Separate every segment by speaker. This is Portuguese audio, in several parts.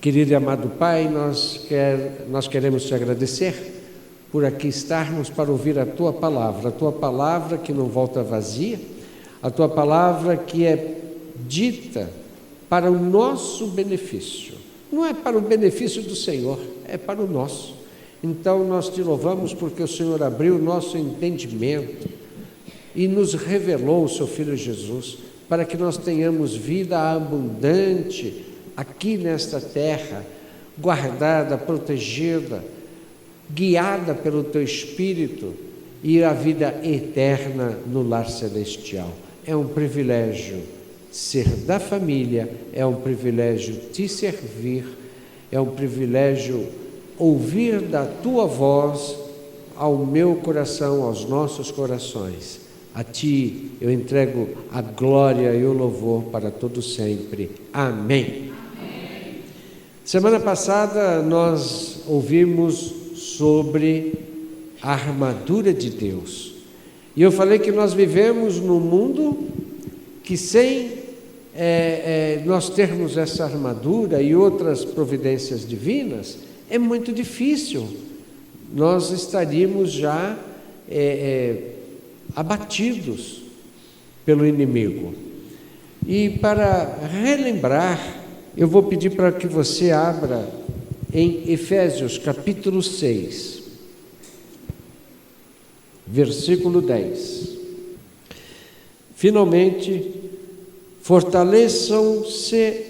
Speaker 1: Querido e amado Pai, nós queremos te agradecer por aqui estarmos para ouvir a Tua palavra que não volta vazia, a Tua palavra que é dita para o nosso benefício. Não é para o benefício do Senhor, é para o nosso. Então nós te louvamos porque o Senhor abriu o nosso entendimento e nos revelou o Seu Filho Jesus, para que nós tenhamos vida abundante aqui nesta terra, guardada, protegida, guiada pelo Teu Espírito e a vida eterna no lar celestial. É um privilégio ser da família, é um privilégio te servir, é um privilégio ouvir da Tua voz ao meu coração, aos nossos corações. A Ti eu entrego a glória e o louvor para todo sempre. Amém. Semana passada nós ouvimos sobre a armadura de Deus. E eu falei que nós vivemos num mundo que sem nós termos essa armadura e outras providências divinas, é muito difícil. Nós estaríamos já abatidos pelo inimigo. E para relembrar, eu vou pedir para que você abra em Efésios capítulo 6, versículo 10. Finalmente, fortaleçam-se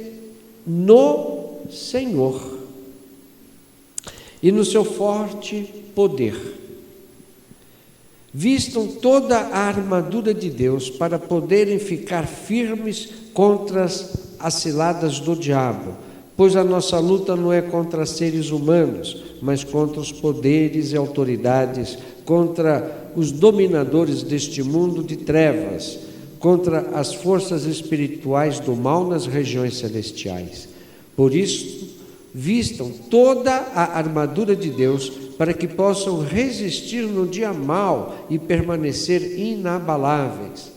Speaker 1: no Senhor e no seu forte poder. Vistam toda a armadura de Deus para poderem ficar firmes contra as ciladas do diabo, pois a nossa luta não é contra seres humanos, mas contra os poderes e autoridades, contra os dominadores deste mundo de trevas, contra as forças espirituais do mal nas regiões celestiais. Por isso, vistam toda a armadura de Deus para que possam resistir no dia mau e permanecer inabaláveis,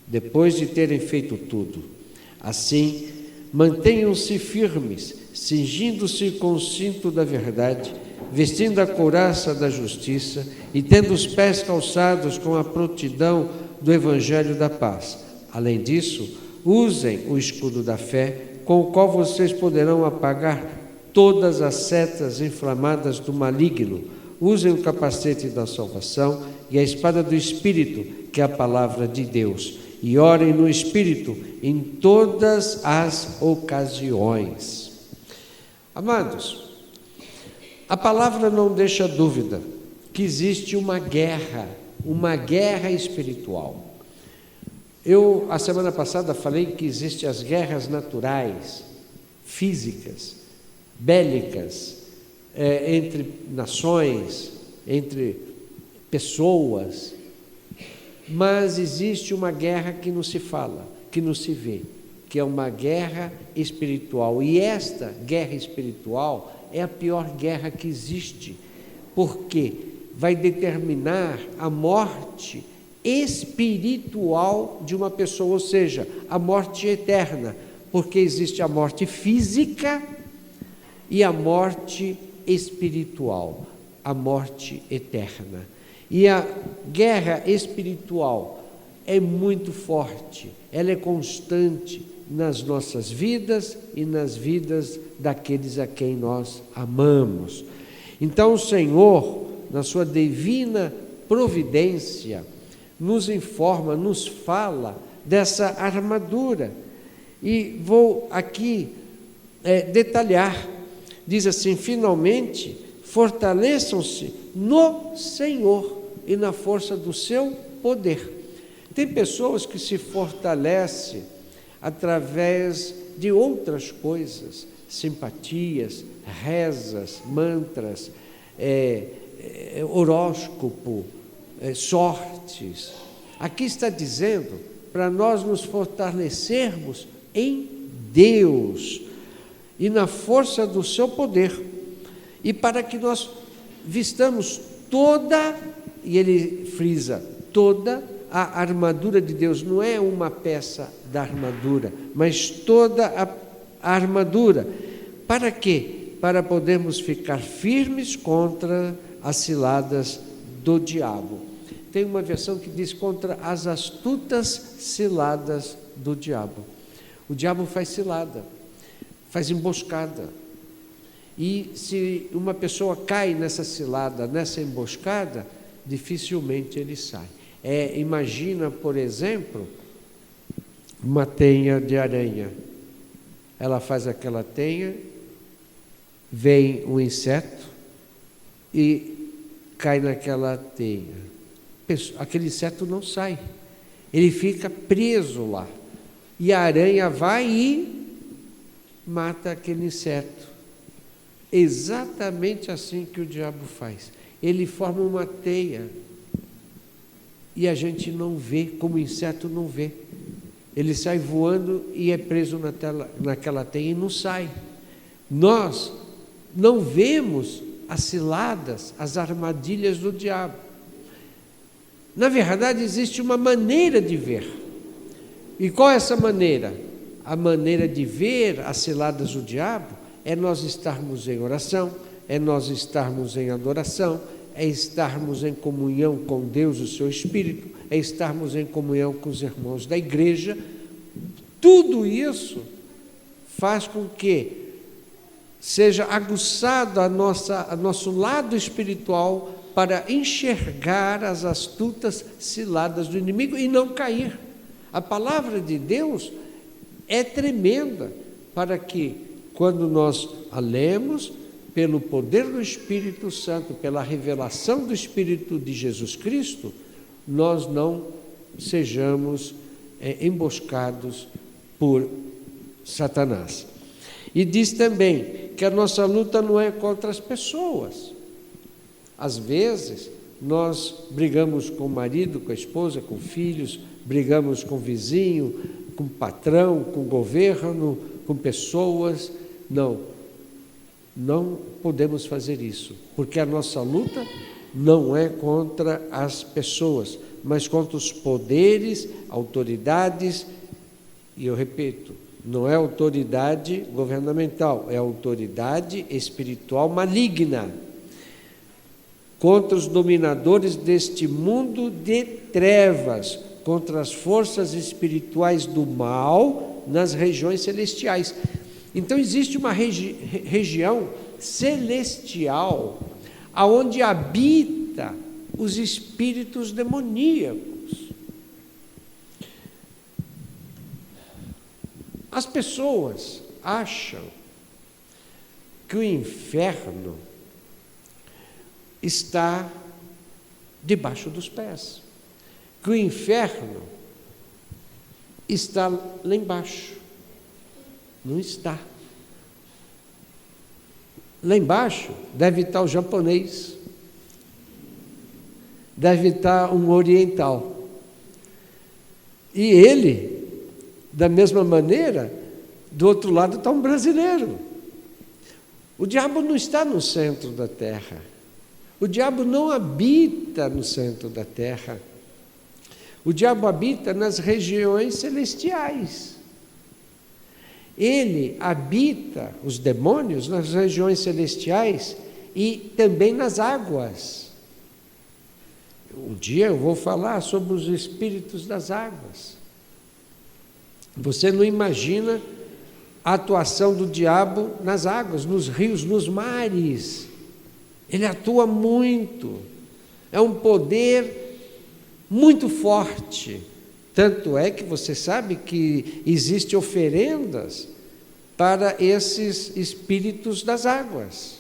Speaker 1: depois de terem feito tudo. Assim, mantenham-se firmes, cingindo-se com o cinto da verdade, vestindo a couraça da justiça e tendo os pés calçados com a prontidão do Evangelho da paz. Além disso, usem o escudo da fé, com o qual vocês poderão apagar todas as setas inflamadas do maligno. Usem o capacete da salvação e a espada do Espírito, que é a palavra de Deus, e orem no Espírito em todas as ocasiões. Amados, a palavra não deixa dúvida que existe uma guerra espiritual. Eu, a semana passada, falei que existem as guerras naturais, físicas, bélicas, entre nações, entre pessoas, mas existe uma guerra que não se fala, que não se vê, que é uma guerra espiritual. E esta guerra espiritual é a pior guerra que existe, porque vai determinar a morte espiritual de uma pessoa, ou seja, a morte eterna, porque existe a morte física e a morte espiritual, a morte eterna. E a guerra espiritual é muito forte, ela é constante nas nossas vidas e nas vidas daqueles a quem nós amamos. Então o Senhor, na sua divina providência, nos informa, nos fala dessa armadura. E vou aqui detalhar. Diz assim: finalmente, fortaleçam-se no Senhor e na força do seu poder. Tem pessoas que se fortalecem através de outras coisas, simpatias, rezas, mantras, horóscopo, sortes. Aqui está dizendo para nós nos fortalecermos em Deus e na força do seu poder, e para que nós vistamos toda, e ele frisa, toda a armadura de Deus. Não é uma peça da armadura, mas toda a armadura, Para quê? Para podermos ficar firmes contra as ciladas do diabo. Tem uma versão que diz contra as astutas ciladas do diabo. O diabo faz cilada, faz emboscada. E se uma pessoa cai nessa cilada, nessa emboscada, dificilmente ele sai. Imagina, por exemplo, uma teia de aranha. Ela faz aquela teia, vem um inseto e cai naquela teia. Aquele inseto não sai, ele fica preso lá. E a aranha vai e mata aquele inseto. Exatamente assim que o diabo faz. Ele forma uma teia e a gente não vê, como o inseto não vê. Ele sai voando e é preso naquela teia e não sai. Nós não vemos as ciladas, as armadilhas do diabo. Na verdade, existe uma maneira de ver. E qual é essa maneira? A maneira de ver as ciladas do diabo é nós estarmos em oração, é nós estarmos em adoração, é estarmos em comunhão com Deus, o seu Espírito, é estarmos em comunhão com os irmãos da igreja. Tudo isso faz com que seja aguçado a nosso lado espiritual para enxergar as astutas ciladas do inimigo e não cair. A palavra de Deus é tremenda para que, quando nós a lemos, pelo poder do Espírito Santo, pela revelação do Espírito de Jesus Cristo, nós não sejamos emboscados por Satanás. E diz também que a nossa luta não é contra as pessoas. Às vezes, nós brigamos com o marido, com a esposa, com filhos, brigamos com o vizinho, com o patrão, com o governo, com pessoas. Não podemos fazer isso, porque a nossa luta não é contra as pessoas, mas contra os poderes, autoridades, e eu repito, não é autoridade governamental, é autoridade espiritual maligna, contra os dominadores deste mundo de trevas, contra as forças espirituais do mal nas regiões celestiais. Então existe uma região celestial aonde habita os espíritos demoníacos. As pessoas acham que o inferno está debaixo dos pés, que o inferno está lá embaixo. Não está. Lá embaixo deve estar o japonês, deve estar um oriental. E ele, da mesma maneira, do outro lado está um brasileiro. O diabo não está no centro da terra. O diabo não habita no centro da terra. O diabo habita nas regiões celestiais. Ele habita, os demônios, nas regiões celestiais e também nas águas. Um dia eu vou falar sobre os espíritos das águas. Você não imagina a atuação do diabo nas águas, nos rios, nos mares. Ele atua muito. É um poder muito forte. Tanto é que você sabe que existem oferendas para esses espíritos das águas.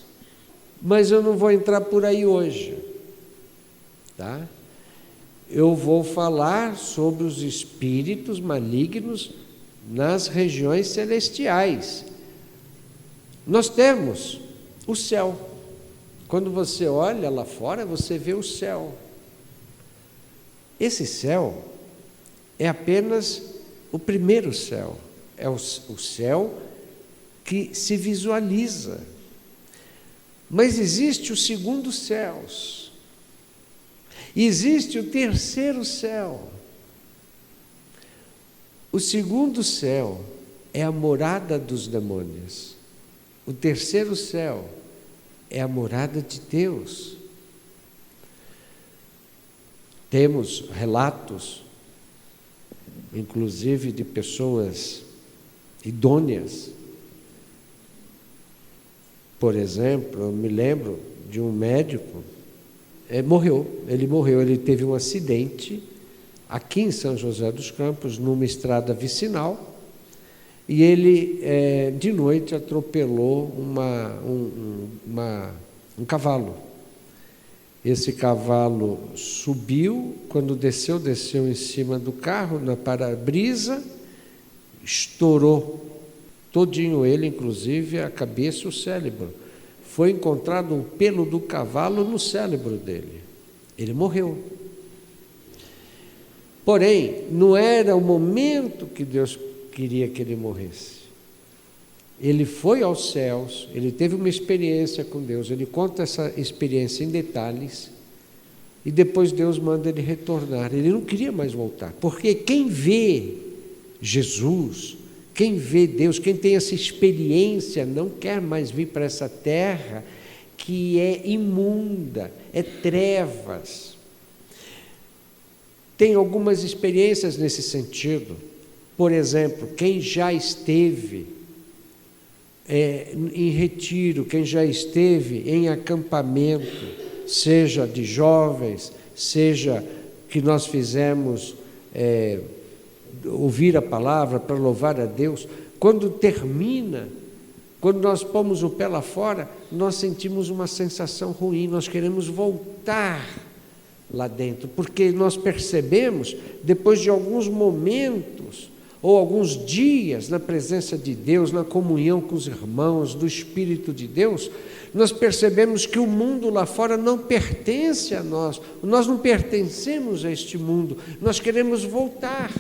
Speaker 1: Mas eu não vou entrar por aí hoje. Tá? Eu vou falar sobre os espíritos malignos nas regiões celestiais. Nós temos o céu. Quando você olha lá fora, você vê o céu. Esse céu é apenas o primeiro céu, é o céu que se visualiza. Mas existe o segundo céu, e existe o terceiro céu. O segundo céu é a morada dos demônios. O terceiro céu é a morada de Deus. Temos relatos, inclusive de pessoas idôneas. Por exemplo, eu me lembro de um médico, ele morreu, ele teve um acidente aqui em São José dos Campos, numa estrada vicinal, e ele, de noite, atropelou um cavalo. Esse cavalo subiu, quando desceu em cima do carro, na para-brisa, estourou todinho ele, inclusive a cabeça e o cérebro. Foi encontrado um pelo do cavalo no cérebro dele. Ele morreu. Porém, não era o momento que Deus queria que ele morresse. Ele foi aos céus, ele teve uma experiência com Deus, ele conta essa experiência em detalhes, e depois Deus manda ele retornar. Ele não queria mais voltar, porque quem vê Jesus, quem vê Deus, quem tem essa experiência, não quer mais vir para essa terra que é imunda, é trevas. Tem algumas experiências nesse sentido. Por exemplo, quem já esteve em retiro, quem já esteve em acampamento, seja de jovens, seja que nós fizemos ouvir a palavra para louvar a Deus, quando termina, quando nós pomos o pé lá fora, nós sentimos uma sensação ruim, nós queremos voltar lá dentro, porque nós percebemos, depois de alguns momentos, ou alguns dias na presença de Deus, na comunhão com os irmãos, do Espírito de Deus, nós percebemos que o mundo lá fora não pertence a nós não pertencemos a este mundo, nós queremos voltar.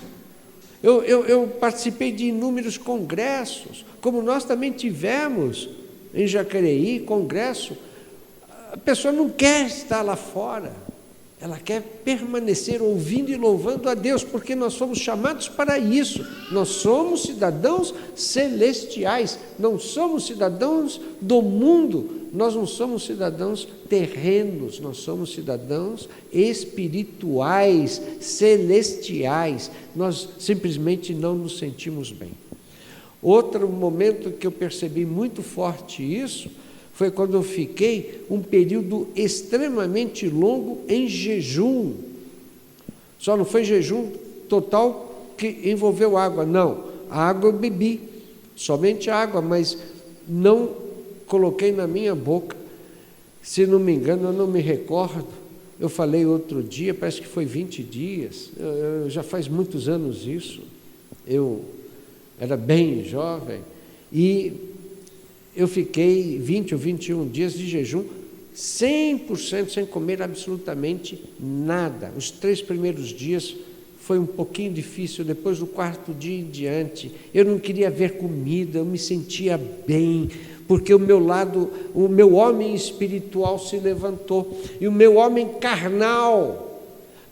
Speaker 1: Eu participei de inúmeros congressos, como nós também tivemos em Jacareí, congresso. A pessoa não quer estar lá fora, ela quer permanecer ouvindo e louvando a Deus, porque nós somos chamados para isso. Nós somos cidadãos celestiais, não somos cidadãos do mundo, nós não somos cidadãos terrenos, nós somos cidadãos espirituais, celestiais. Nós simplesmente não nos sentimos bem. Outro momento que eu percebi muito forte isso, foi quando eu fiquei um período extremamente longo em jejum. Só não foi jejum total que envolveu água, não. A água eu bebi, somente água, mas não coloquei na minha boca. Se não me engano, eu não me recordo. Eu falei outro dia, parece que foi 20 dias, já faz muitos anos isso. Eu era bem jovem e eu fiquei 20 ou 21 dias de jejum, 100% sem comer absolutamente nada. Os 3 primeiros dias foi um pouquinho difícil, depois do 4º dia em diante, eu não queria ver comida, eu me sentia bem, porque o meu homem espiritual se levantou, e o meu homem carnal,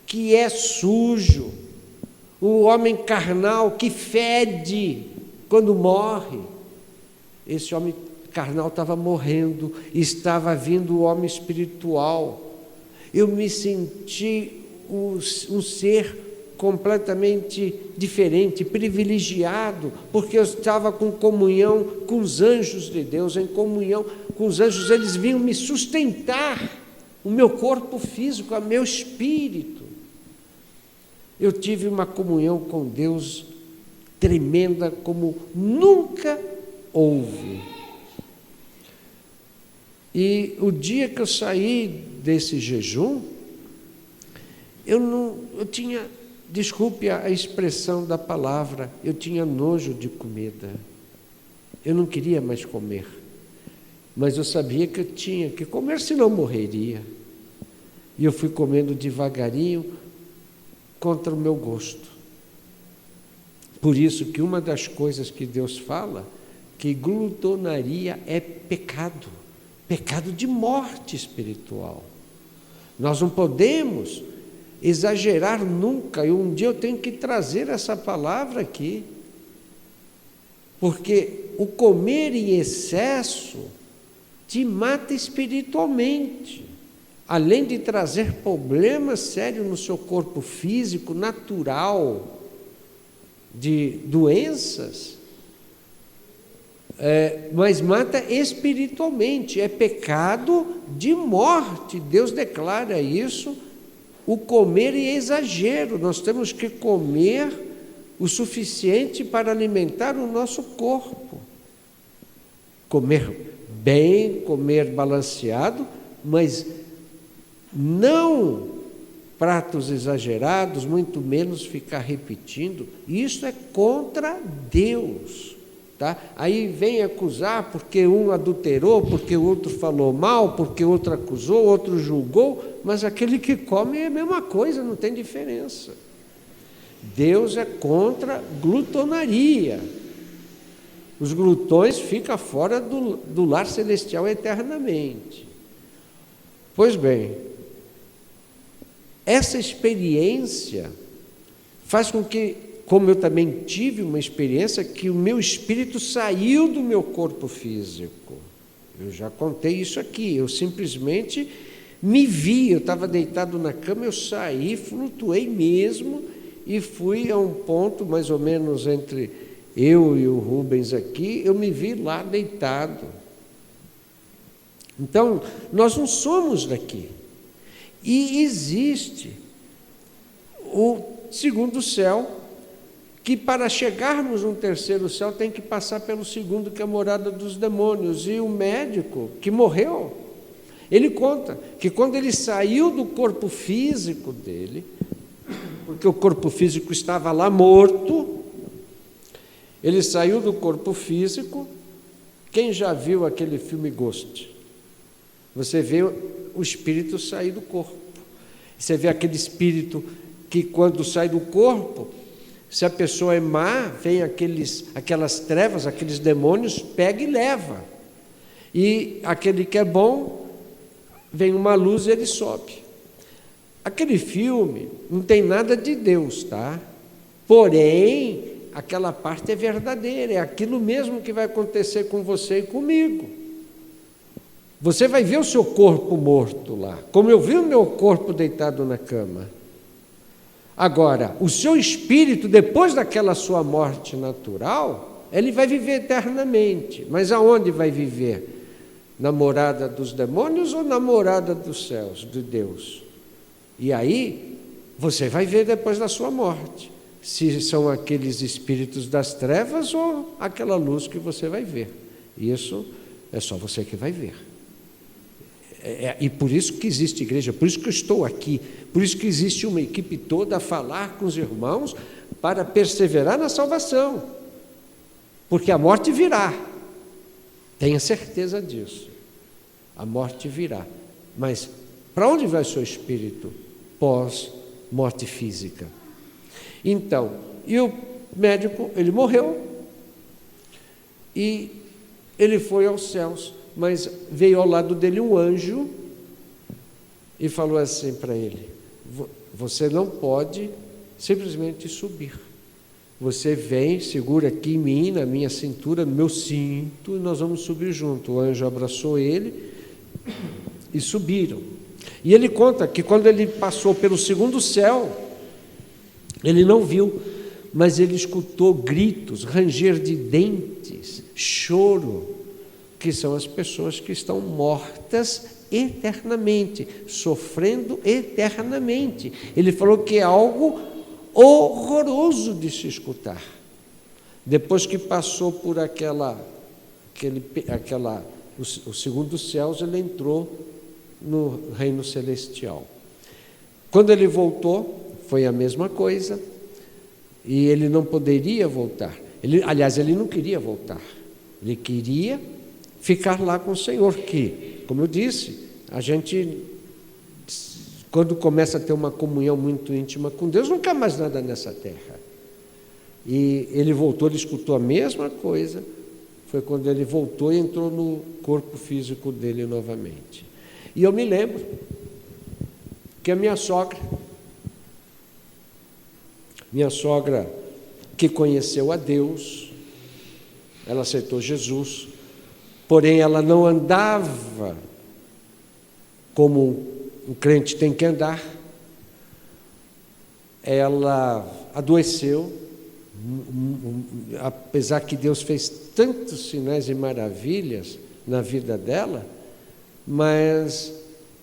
Speaker 1: que é sujo, o homem carnal que fede quando morre, esse homem carnal estava morrendo, estava vindo o homem espiritual. Eu me senti um ser completamente diferente, privilegiado, porque eu estava com comunhão com os anjos de Deus, em comunhão com os anjos, eles vinham me sustentar, o meu corpo físico, o meu espírito. Eu tive uma comunhão com Deus tremenda como nunca houve. E o dia que eu saí desse jejum, eu tinha, desculpe a expressão da palavra, eu tinha nojo de comida. Eu não queria mais comer, mas eu sabia que eu tinha que comer, senão morreria. E eu fui comendo devagarinho, contra o meu gosto. Por isso que uma das coisas que Deus fala, que glutonaria é pecado de morte espiritual. Nós não podemos exagerar nunca, e um dia eu tenho que trazer essa palavra aqui. Porque o comer em excesso te mata espiritualmente. Além de trazer problemas sérios no seu corpo físico, natural, de doenças, mas mata espiritualmente, é pecado de morte. Deus declara isso, o comer em exagero. Nós temos que comer o suficiente para alimentar o nosso corpo. Comer bem, comer balanceado, mas não pratos exagerados, muito menos ficar repetindo. Isso é contra Deus. Tá? Aí vem acusar porque um adulterou, porque o outro falou mal, porque o outro acusou, o outro julgou, mas aquele que come é a mesma coisa, não tem diferença. Deus é contra glutonaria. Os glutões ficam fora do lar celestial eternamente. Pois bem, essa experiência faz com que, como eu também tive uma experiência, que o meu espírito saiu do meu corpo físico. Eu já contei isso aqui, eu simplesmente me vi, eu estava deitado na cama, eu saí, flutuei mesmo e fui a um ponto mais ou menos entre eu e o Rubens aqui, eu me vi lá deitado. Então, nós não somos daqui. E existe o segundo céu, que para chegarmos no terceiro céu tem que passar pelo segundo, que é a morada dos demônios. E o médico que morreu, ele conta que quando ele saiu do corpo físico dele, porque o corpo físico estava lá morto, ele saiu do corpo físico. Quem já viu aquele filme Ghost? Você vê o espírito sair do corpo. Você vê aquele espírito que, quando sai do corpo, se a pessoa é má, vem aquelas trevas, aqueles demônios, pega e leva. E aquele que é bom, vem uma luz e ele sobe. Aquele filme não tem nada de Deus, tá? Porém, aquela parte é verdadeira, é aquilo mesmo que vai acontecer com você e comigo. Você vai ver o seu corpo morto lá, como eu vi o meu corpo deitado na cama. Agora, o seu espírito, depois daquela sua morte natural, ele vai viver eternamente. Mas aonde vai viver? Na morada dos demônios ou na morada dos céus, de Deus? E aí, você vai ver depois da sua morte, se são aqueles espíritos das trevas ou aquela luz que você vai ver. Isso é só você que vai ver. E por isso que existe igreja, por isso que eu estou aqui, por isso que existe uma equipe toda a falar com os irmãos para perseverar na salvação, porque a morte virá, tenha certeza disso, a morte virá, mas para onde vai o seu espírito pós-morte física? Então, e o médico, ele morreu e ele foi aos céus, mas veio ao lado dele um anjo e falou assim para ele: você não pode simplesmente subir. Você vem, segura aqui em mim, na minha cintura, no meu cinto, e nós vamos subir junto. O anjo abraçou ele e subiram. E ele conta que quando ele passou pelo segundo céu, ele não viu, mas ele escutou gritos, ranger de dentes, choro, que são as pessoas que estão mortas eternamente, sofrendo eternamente. Ele falou que é algo horroroso de se escutar. Depois que passou por o segundo céu, ele entrou no reino celestial. Quando ele voltou, foi a mesma coisa, e ele não poderia voltar. Aliás, ele não queria voltar. Ele queria ficar lá com o Senhor, que, como eu disse, a gente, quando começa a ter uma comunhão muito íntima com Deus, não quer mais nada nessa terra. E ele voltou, ele escutou a mesma coisa, foi quando ele voltou e entrou no corpo físico dele novamente. E eu me lembro que a minha sogra que conheceu a Deus, ela aceitou Jesus, porém ela não andava como um crente tem que andar. Ela adoeceu, apesar que Deus fez tantos sinais e maravilhas na vida dela, mas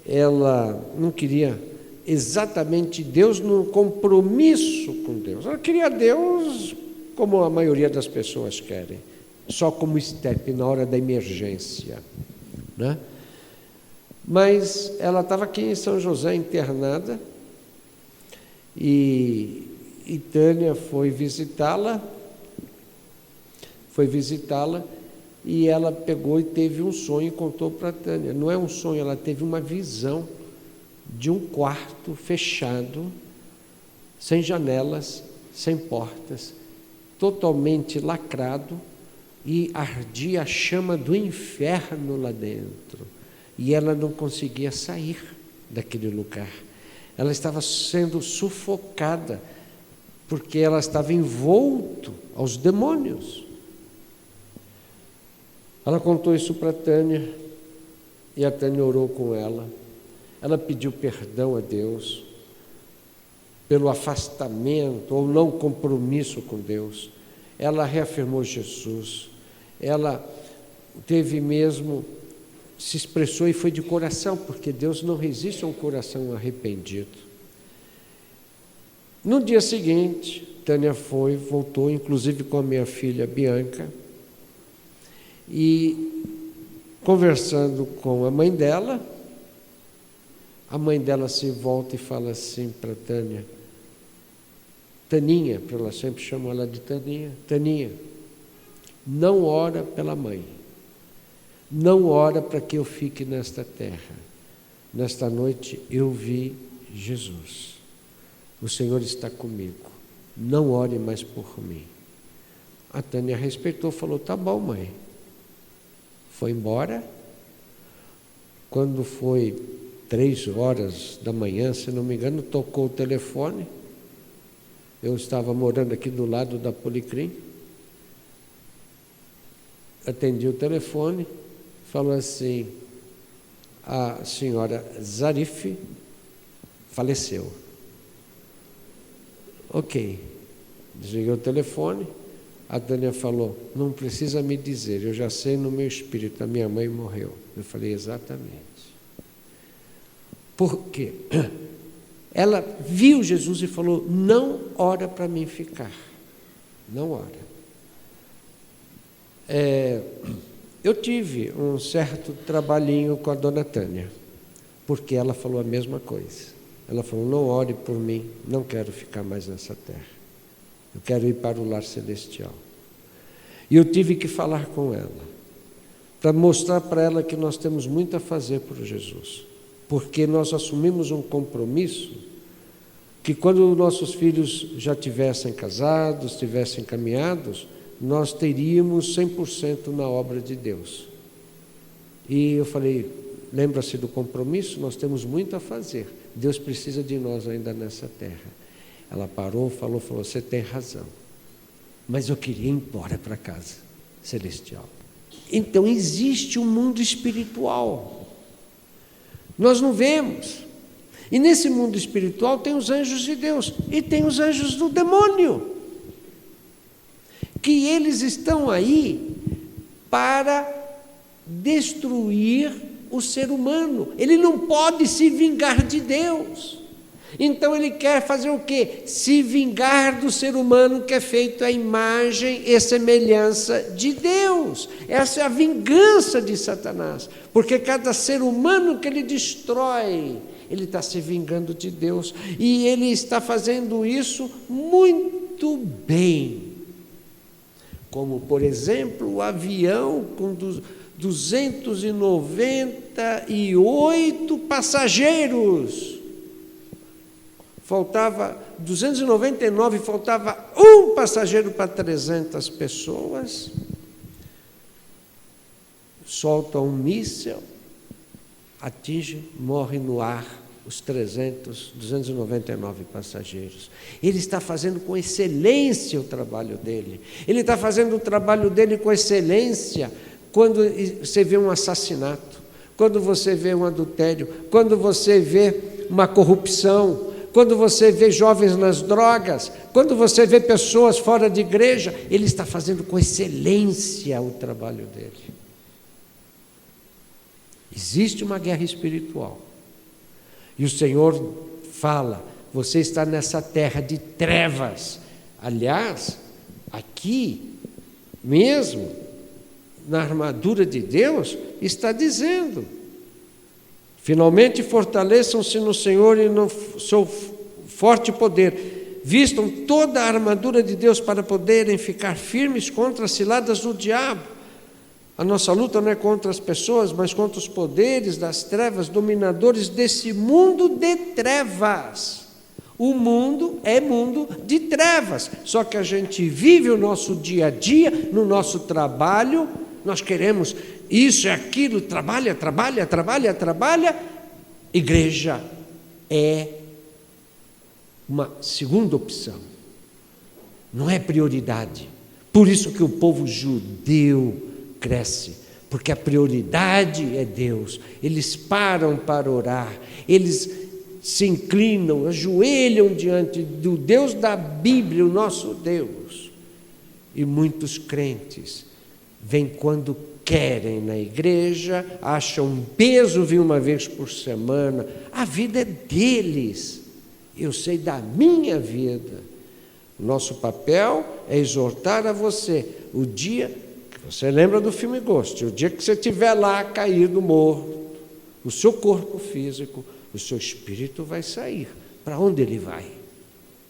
Speaker 1: ela não queria exatamente Deus no compromisso com Deus. Ela queria Deus como a maioria das pessoas querem, só como step na hora da emergência, né? Mas ela estava aqui em São José internada e Tânia foi visitá-la e ela pegou e teve um sonho e contou para Tânia. Não é um sonho, ela teve uma visão de um quarto fechado, sem janelas, sem portas, totalmente lacrado, e ardia a chama do inferno lá dentro. E ela não conseguia sair daquele lugar. Ela estava sendo sufocada, porque ela estava envolta aos demônios. Ela contou isso para a Tânia, e a Tânia orou com ela. Ela pediu perdão a Deus pelo afastamento ou não compromisso com Deus. Ela reafirmou Jesus. Ela teve mesmo, se expressou e foi de coração, porque Deus não resiste a um coração arrependido. No dia seguinte, Tânia voltou, inclusive com a minha filha Bianca, e conversando com a mãe dela se volta e fala assim para Tânia, Taninha, porque ela sempre chamou ela de Taninha, Taninha, não ora pela mãe, não ora para que eu fique nesta terra. Nesta noite eu vi Jesus. O Senhor está comigo. Não ore mais por mim. A Tânia respeitou, falou, tá bom, mãe. Foi embora. Quando foi 3h da manhã, se não me engano, tocou o telefone. Eu estava morando aqui do lado da Policrim. Atendi o telefone, falou assim, a senhora Zarif faleceu. Ok, desliguei o telefone, a Tânia falou, não precisa me dizer, eu já sei no meu espírito, a minha mãe morreu. Eu falei, exatamente. Por quê? Ela viu Jesus e falou, não ora para mim ficar, não ora. Eu tive um certo trabalhinho com a dona Tânia, porque ela falou a mesma coisa. Ela falou, não ore por mim, não quero ficar mais nessa terra. Eu quero ir para o lar celestial. E eu tive que falar com ela, para mostrar para ela que nós temos muito a fazer por Jesus, porque nós assumimos um compromisso que quando nossos filhos já tivessem casados, tivessem caminhados, nós teríamos 100% na obra de Deus. E eu falei, lembra-se do compromisso? Nós temos muito a fazer. Deus precisa de nós ainda nessa terra. Ela parou, falou, você tem razão. Mas eu queria ir embora para a casa celestial. Então existe um mundo espiritual. Nós não vemos. E nesse mundo espiritual tem os anjos de Deus e tem os anjos do demônio, que eles estão aí para destruir o ser humano. Ele não pode se vingar de Deus. Então ele quer fazer o quê? Se vingar do ser humano que é feito à imagem e semelhança de Deus. Essa é a vingança de Satanás, porque cada ser humano que ele destrói, ele está se vingando de Deus, e ele está fazendo isso muito bem. Como, por exemplo, o avião com 298 passageiros. Faltava 299, faltava um passageiro para 300 pessoas. Solta um míssil, atinge, morre no ar os 299 passageiros. Ele está fazendo com excelência o trabalho dele. Ele está fazendo o trabalho dele com excelência quando você vê um assassinato, quando você vê um adultério, quando você vê uma corrupção, quando você vê jovens nas drogas, quando você vê pessoas fora de igreja. Ele está fazendo com excelência o trabalho dele. Existe uma guerra espiritual. E o Senhor fala: você está nessa terra de trevas. Aliás, aqui mesmo, na armadura de Deus, está dizendo: finalmente fortaleçam-se no Senhor e no seu forte poder. Vistam toda a armadura de Deus para poderem ficar firmes contra as ciladas do diabo. A nossa luta não é contra as pessoas, mas contra os poderes das trevas, dominadores desse mundo de trevas. O mundo é mundo de trevas, só que a gente vive o nosso dia a dia, no nosso trabalho, nós queremos isso e aquilo, trabalha. Igreja é uma segunda opção, não é prioridade. Por isso que o povo judeu cresce, porque a prioridade é Deus. Eles param para orar, eles se inclinam, ajoelham diante do Deus da Bíblia, o nosso Deus. E muitos crentes vêm quando querem na igreja, acham um peso vir uma vez por semana. A vida é deles, eu sei da minha vida. O nosso papel é exortar a você. O dia, você lembra do filme Ghost, o dia que você estiver lá caído, morto, o seu corpo físico, o seu espírito vai sair. Para onde ele vai?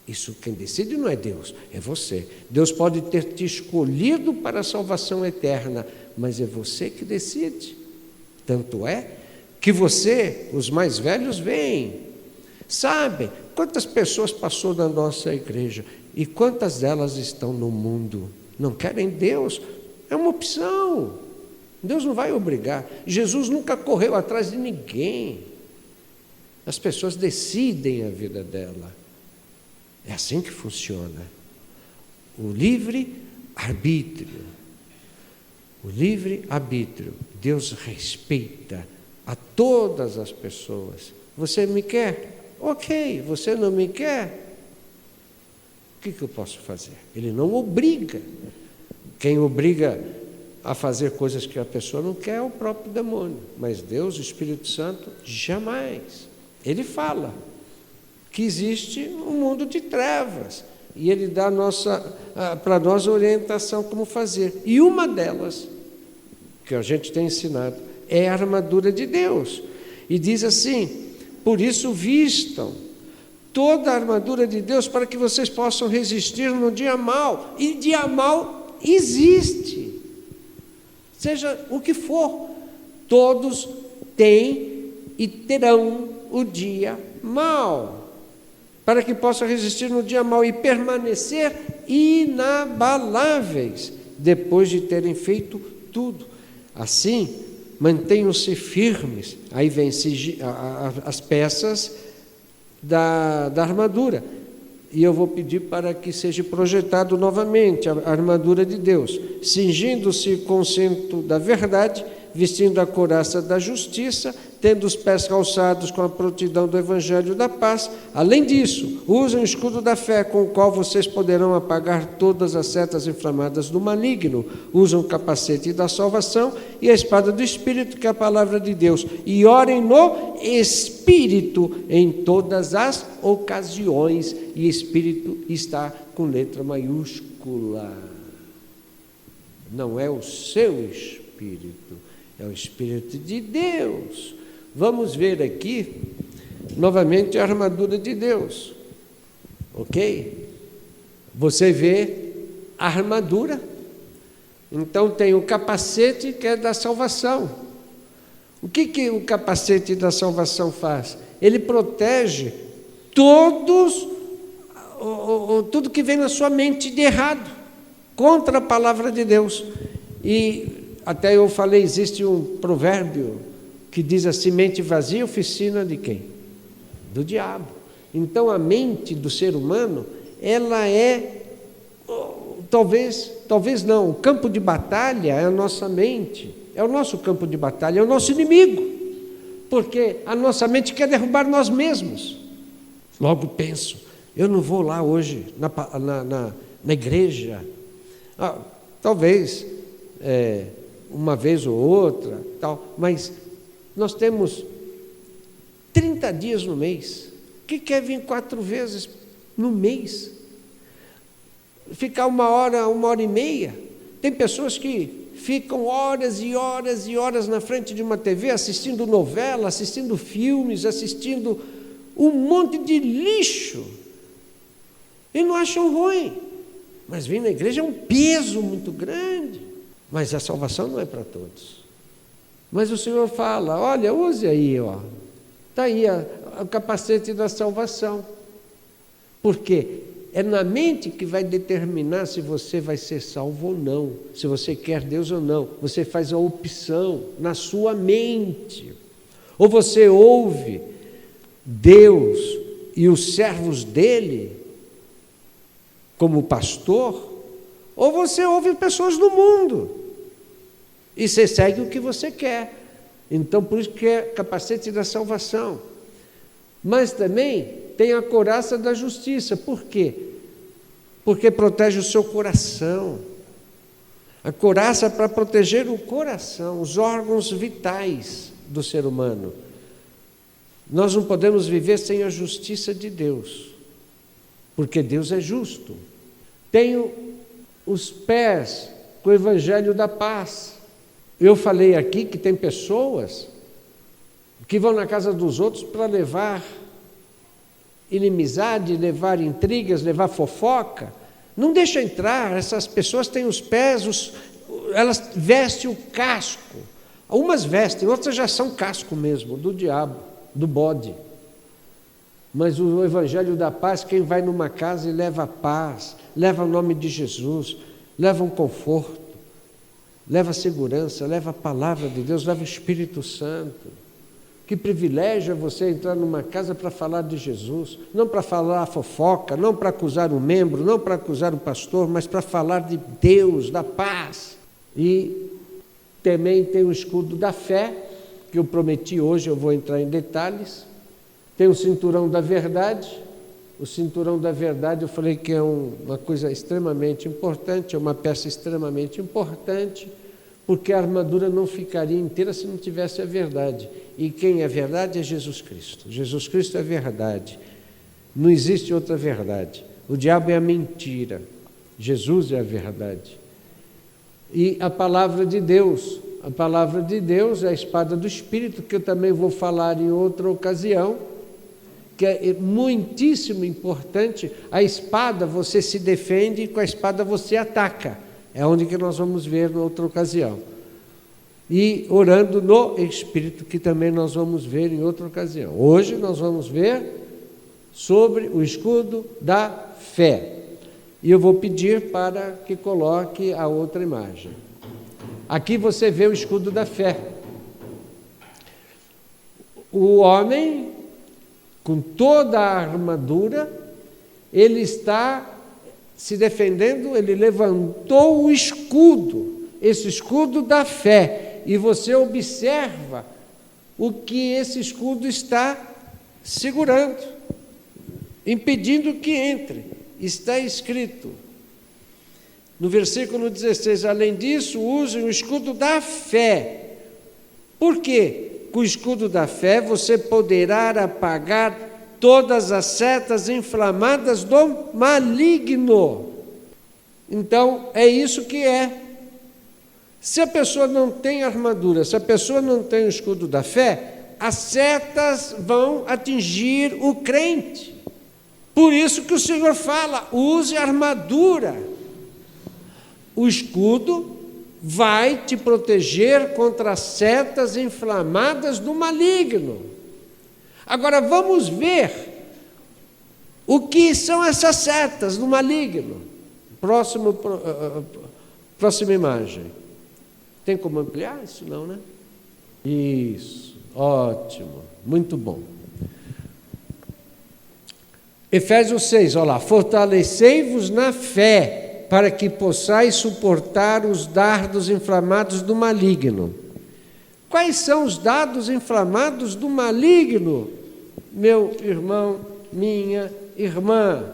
Speaker 1: Isso quem decide não é Deus, é você. Deus pode ter te escolhido para a salvação eterna, mas é você que decide. Tanto é que você, os mais velhos, veem. Sabem quantas pessoas passou da nossa igreja e quantas delas estão no mundo? Não querem Deus. É uma opção. Deus não vai obrigar. Jesus nunca correu atrás de ninguém. As pessoas decidem a vida dela. É assim que funciona. O livre-arbítrio. O livre-arbítrio. Deus respeita a todas as pessoas. Você me quer? Ok. Você não me quer? O que eu posso fazer? Ele não obriga. Quem obriga a fazer coisas que a pessoa não quer é o próprio demônio. Mas Deus, o Espírito Santo, jamais. Ele fala que existe um mundo de trevas. E Ele dá para nós a orientação como fazer. E uma delas, que a gente tem ensinado, é a armadura de Deus. E diz assim: por isso vistam toda a armadura de Deus para que vocês possam resistir no dia mau. E dia mau existe, seja o que for, todos têm e terão o dia mau, para que possam resistir no dia mau e permanecer inabaláveis, depois de terem feito tudo. Assim, mantenham-se firmes. Aí vem as peças da armadura. E eu vou pedir para que seja projetado novamente a armadura de Deus, cingindo-se com o cinto da verdade, vestindo a couraça da justiça, tendo os pés calçados com a prontidão do evangelho da paz. Além disso, usem o escudo da fé, com o qual vocês poderão apagar todas as setas inflamadas do maligno. Usem o capacete da salvação e a espada do Espírito, que é a palavra de Deus, e orem no Espírito em todas as ocasiões. E Espírito está com letra maiúscula. Não é o seu Espírito, é o Espírito de Deus. Vamos ver aqui novamente a armadura de Deus, ok? Você vê a armadura, então tem o capacete, que é da salvação. O que o capacete da salvação faz? Ele protege tudo que vem na sua mente de errado, contra a palavra de Deus. E até eu falei, existe um provérbio que diz assim: mente vazia, oficina de quem? do diabo. Então a mente do ser humano, ela é, talvez não, o campo de batalha é a nossa mente, é o nosso campo de batalha, é o nosso inimigo, porque a nossa mente quer derrubar nós mesmos. Logo penso, eu não vou lá hoje na igreja, talvez uma vez ou outra, mas nós temos 30 dias no mês. Que quer vir 4 vezes no mês? Ficar 1h30? Tem pessoas que ficam horas e horas e horas na frente de uma TV assistindo novela, assistindo filmes, assistindo um monte de lixo e não acham ruim. Mas vir na igreja é um peso muito grande. Mas a salvação não é para todos. Mas o Senhor fala, olha, use aí, está aí o capacete da salvação. Por quê? É na mente que vai determinar se você vai ser salvo ou não, se você quer Deus ou não. Você faz a opção na sua mente. Ou você ouve Deus e os servos dele como pastor, ou você ouve pessoas do mundo e você segue o que você quer. Então, por isso que é capacete da salvação. Mas também tem a couraça da justiça. Por quê? Porque protege o seu coração. A couraça para proteger o coração, os órgãos vitais do ser humano. Nós não podemos viver sem a justiça de Deus, porque Deus é justo. Tenho os pés com o evangelho da paz. Eu falei aqui que tem pessoas que vão na casa dos outros para levar inimizade, levar intrigas, levar fofoca. Não deixa entrar. Essas pessoas têm os pés, elas vestem o casco. Umas vestem, outras já são casco mesmo, do diabo, do bode. Mas o evangelho da paz, quem vai numa casa e leva a paz, leva o nome de Jesus, leva um conforto, leva a segurança, leva a palavra de Deus, leva o Espírito Santo. Que privilégio é você entrar numa casa para falar de Jesus, não para falar fofoca, não para acusar um membro, não para acusar o pastor, mas para falar de Deus, da paz. E também tem o escudo da fé, que eu prometi hoje, eu vou entrar em detalhes. Tem o cinturão da verdade. O cinturão da verdade eu falei que é uma coisa extremamente importante, é uma peça extremamente importante, porque a armadura não ficaria inteira se não tivesse a verdade. E quem é verdade é Jesus Cristo. Jesus Cristo é verdade. Não existe outra verdade. O diabo é a mentira. Jesus é a verdade. E a palavra de Deus. A palavra de Deus é a espada do Espírito, que eu também vou falar em outra ocasião, que é muitíssimo importante. A espada você se defende e com a espada você ataca. É onde que nós vamos ver em outra ocasião. E orando no Espírito, que também nós vamos ver em outra ocasião. Hoje nós vamos ver sobre o escudo da fé. E eu vou pedir para que coloque a outra imagem. Aqui você vê o escudo da fé. O homem, com toda a armadura, ele está se defendendo, ele levantou o escudo, esse escudo da fé, e você observa o que esse escudo está segurando, impedindo que entre. Está escrito no versículo 16, além disso, usem o escudo da fé. Por quê? Com o escudo da fé você poderá apagar todas as setas inflamadas do maligno. Então, é isso que é. Se a pessoa não tem armadura, se a pessoa não tem o escudo da fé, as setas vão atingir o crente. Por isso que o Senhor fala, use a armadura. O escudo vai te proteger contra as setas inflamadas do maligno. Agora vamos ver o que são essas setas do maligno. Próxima imagem. Tem como ampliar isso? Não, né? Isso, ótimo, muito bom. Efésios 6, olha lá, fortalecei-vos na fé, para que possais suportar os dardos inflamados do maligno. Quais são os dardos inflamados do maligno, meu irmão, minha irmã?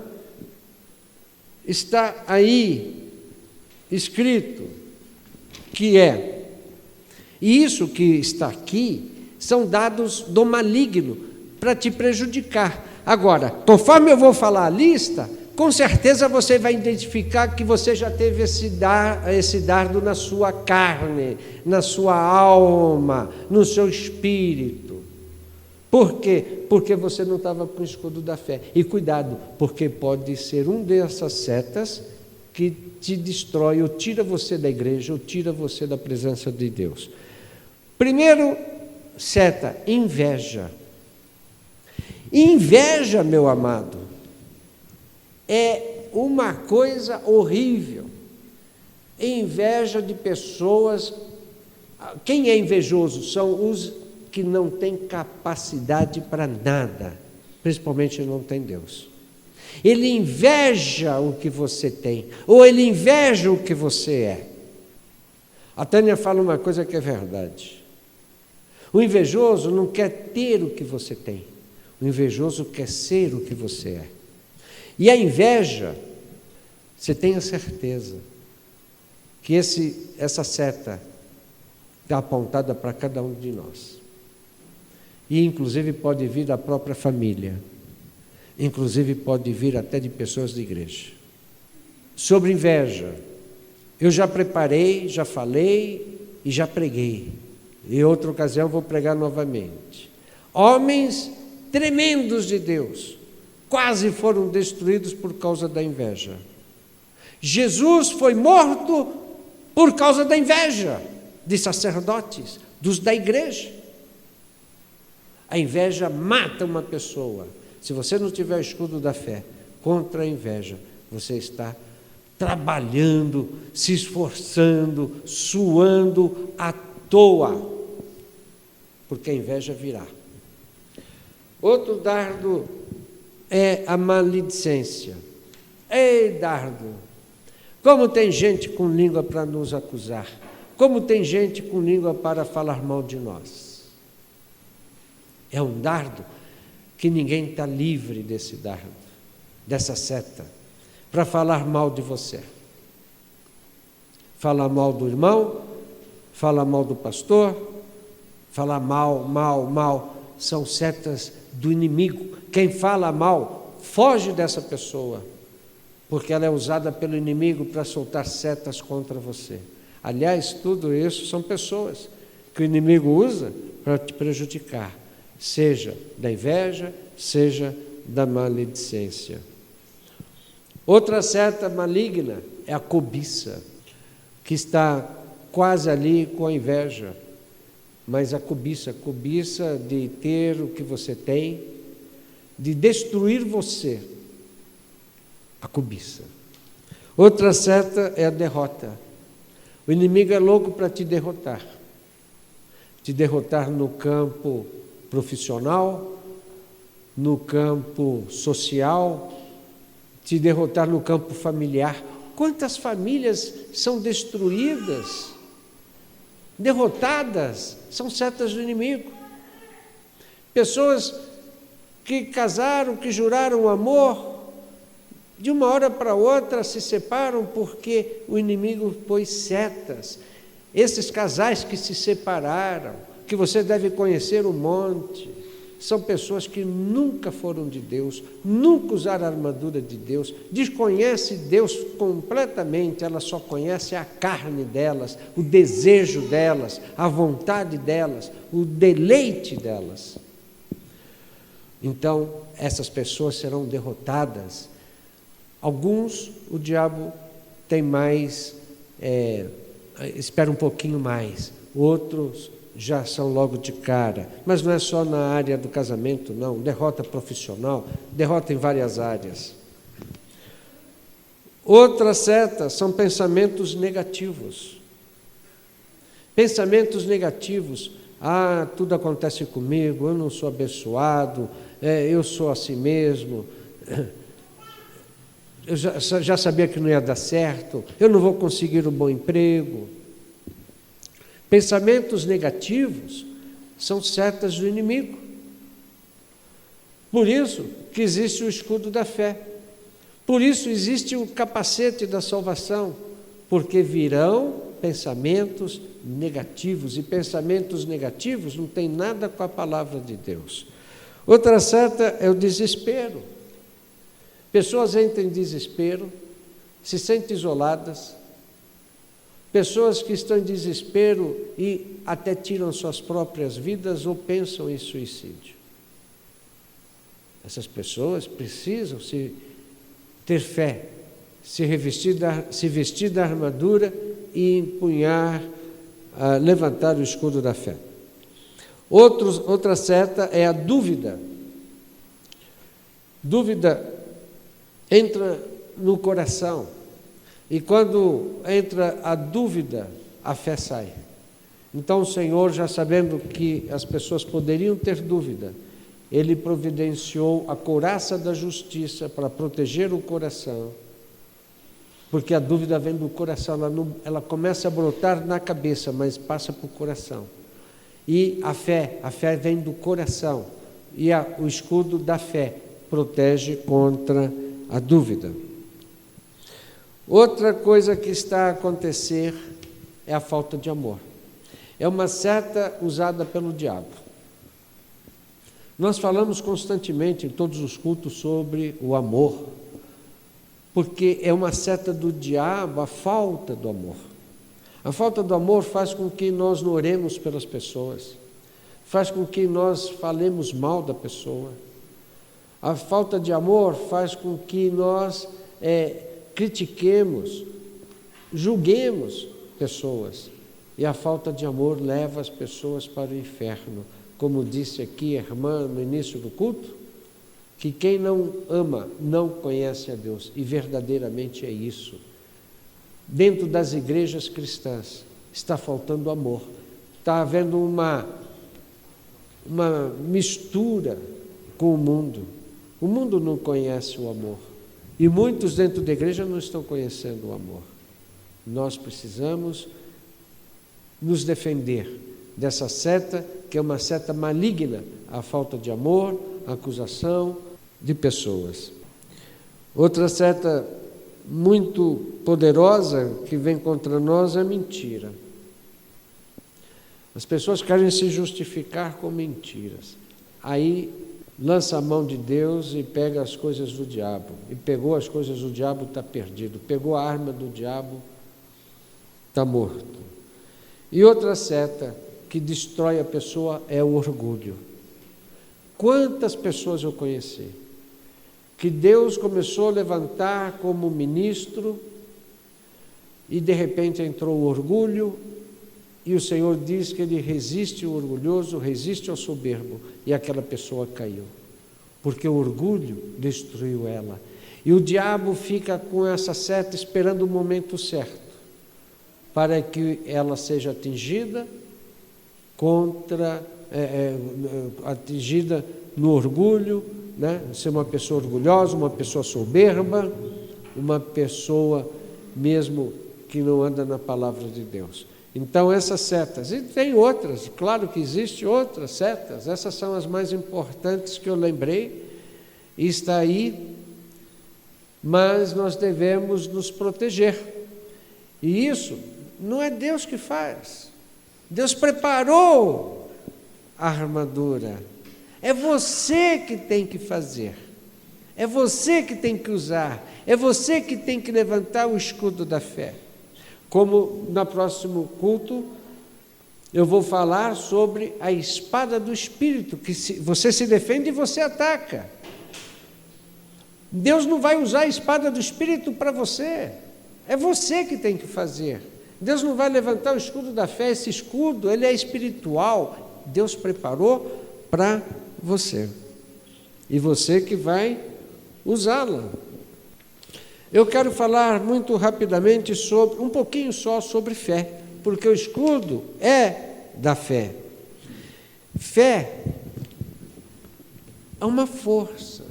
Speaker 1: Está aí escrito que é, e isso que está aqui são dados do maligno para te prejudicar. Agora, conforme eu vou falar a lista, com certeza você vai identificar que você já teve esse dardo na sua carne, na sua alma, no seu espírito. Por quê? Porque você não estava com o escudo da fé. E cuidado, porque pode ser um dessas setas que te destrói, ou tira você da igreja, ou tira você da presença de Deus. Primeiro, seta, inveja. Inveja, meu amado, é uma coisa horrível. Inveja de pessoas. Quem é invejoso? São os que não têm capacidade para nada, principalmente não tem Deus. Ele inveja o que você tem, ou ele inveja o que você é. A Tânia fala uma coisa que é verdade. O invejoso não quer ter o que você tem. O invejoso quer ser o que você é. E a inveja, você tenha certeza que essa seta está apontada para cada um de nós. E inclusive pode vir da própria família. Inclusive pode vir até de pessoas da igreja. Sobre inveja, eu já preparei, já falei e já preguei. Em outra ocasião vou pregar novamente. Homens tremendos de Deus quase foram destruídos por causa da inveja. Jesus foi morto por causa da inveja de sacerdotes, dos da igreja. A inveja mata uma pessoa. Se você não tiver o escudo da fé contra a inveja, você está trabalhando, se esforçando, suando à toa, porque a inveja virá. Outro dardo é a maledicência. Ei, dardo! Como tem gente com língua para nos acusar, como tem gente com língua para falar mal de nós. É um dardo que ninguém está livre desse dardo, dessa seta, para falar mal de você. Falar mal do irmão, falar mal do pastor, falar mal, são setas do inimigo. Quem fala mal, foge dessa pessoa, porque ela é usada pelo inimigo para soltar setas contra você. Aliás, tudo isso são pessoas que o inimigo usa para te prejudicar, seja da inveja, seja da maledicência. Outra seta maligna é a cobiça, que está quase ali com a inveja, mas a cobiça de ter o que você tem, de destruir você, a cobiça. Outra seta é a derrota. O inimigo é louco para te derrotar no campo profissional, no campo social, te derrotar no campo familiar. Quantas famílias são destruídas, derrotadas, são setas do inimigo. Pessoas que casaram, que juraram amor, de uma hora para outra se separam porque o inimigo pôs setas. Esses casais que se separaram, que você deve conhecer um monte, são pessoas que nunca foram de Deus, nunca usaram a armadura de Deus, desconhecem Deus completamente, elas só conhecem a carne delas, o desejo delas, a vontade delas, o deleite delas. Então, essas pessoas serão derrotadas. Alguns, o diabo tem mais, espera um pouquinho mais, outros já são logo de cara, mas não é só na área do casamento, não, derrota profissional, derrota em várias áreas. Outra seta são pensamentos negativos. Pensamentos negativos, tudo acontece comigo, eu não sou abençoado, eu sou assim mesmo, eu já sabia que não ia dar certo, eu não vou conseguir um bom emprego. Pensamentos negativos são setas do inimigo. Por isso que existe o escudo da fé. Por isso existe o capacete da salvação, porque virão pensamentos negativos, e pensamentos negativos não tem nada com a palavra de Deus. Outra seta é o desespero. Pessoas entram em desespero, se sentem isoladas, pessoas que estão em desespero e até tiram suas próprias vidas ou pensam em suicídio. Essas pessoas precisam ter fé, se vestir da armadura e empunhar, levantar o escudo da fé. Outra seta é a dúvida. Dúvida entra no coração, e quando entra a dúvida, a fé sai. Então o Senhor, já sabendo que as pessoas poderiam ter dúvida, Ele providenciou a couraça da justiça para proteger o coração, porque a dúvida vem do coração, ela começa a brotar na cabeça, mas passa para o coração. E a fé vem do coração, e o escudo da fé protege contra a dúvida. Outra coisa que está a acontecer é a falta de amor. É uma seta usada pelo diabo. Nós falamos constantemente em todos os cultos sobre o amor, porque é uma seta do diabo a falta do amor. A falta do amor faz com que nós não oremos pelas pessoas, faz com que nós falemos mal da pessoa. A falta de amor faz com que nós critiquemos, julguemos pessoas. E a falta de amor leva as pessoas para o inferno. Como disse aqui a irmã no início do culto, que quem não ama não conhece a Deus. E verdadeiramente é isso. Dentro das igrejas cristãs está faltando amor. Está havendo uma mistura com o mundo. O mundo não conhece o amor. E muitos dentro da igreja não estão conhecendo o amor. Nós precisamos nos defender dessa seta, que é uma seta maligna, a falta de amor, a acusação de pessoas. Outra seta muito poderosa que vem contra nós é a mentira. As pessoas querem se justificar com mentiras. Aí lança a mão de Deus e pega as coisas do diabo. E pegou as coisas do diabo, está perdido. Pegou a arma do diabo, está morto. E outra seta que destrói a pessoa é o orgulho. Quantas pessoas eu conheci que Deus começou a levantar como ministro e de repente entrou o orgulho, e o Senhor diz que Ele resiste ao orgulhoso, resiste ao soberbo, e aquela pessoa caiu, porque o orgulho destruiu ela. E o diabo fica com essa seta esperando o momento certo para que ela seja atingida atingida no orgulho, né? Ser uma pessoa orgulhosa, uma pessoa soberba, uma pessoa mesmo que não anda na palavra de Deus. Então essas setas, e tem outras, claro que existem outras setas, essas são as mais importantes que eu lembrei, e está aí, mas nós devemos nos proteger. E isso não é Deus que faz. Deus preparou a armadura. É você que tem que fazer. É você que tem que usar. É você que tem que levantar o escudo da fé. Como no próximo culto, eu vou falar sobre a espada do Espírito, que você se defende e você ataca. Deus não vai usar a espada do Espírito para você. É você que tem que fazer. Deus não vai levantar o escudo da fé. Esse escudo, ele é espiritual. Deus preparou para você. E você que vai usá-la. Eu quero falar muito rapidamente um pouquinho só sobre fé, porque o escudo é da fé. Fé é uma força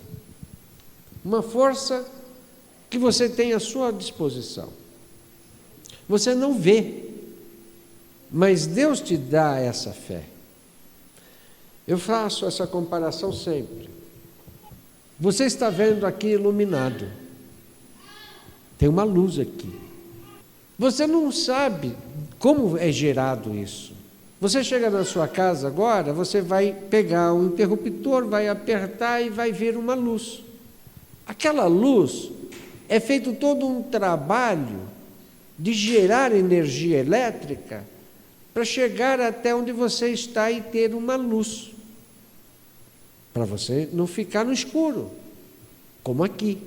Speaker 1: uma força que você tem à sua disposição. Você não vê, mas Deus te dá essa fé. Eu faço essa comparação sempre. Você está vendo aqui iluminado. Tem uma luz aqui. Você não sabe como é gerado isso. Você chega na sua casa agora, você vai pegar um interruptor, vai apertar e vai ver uma luz. Aquela luz é feito todo um trabalho de gerar energia elétrica para chegar até onde você está e ter uma luz. Para você não ficar no escuro, como aqui.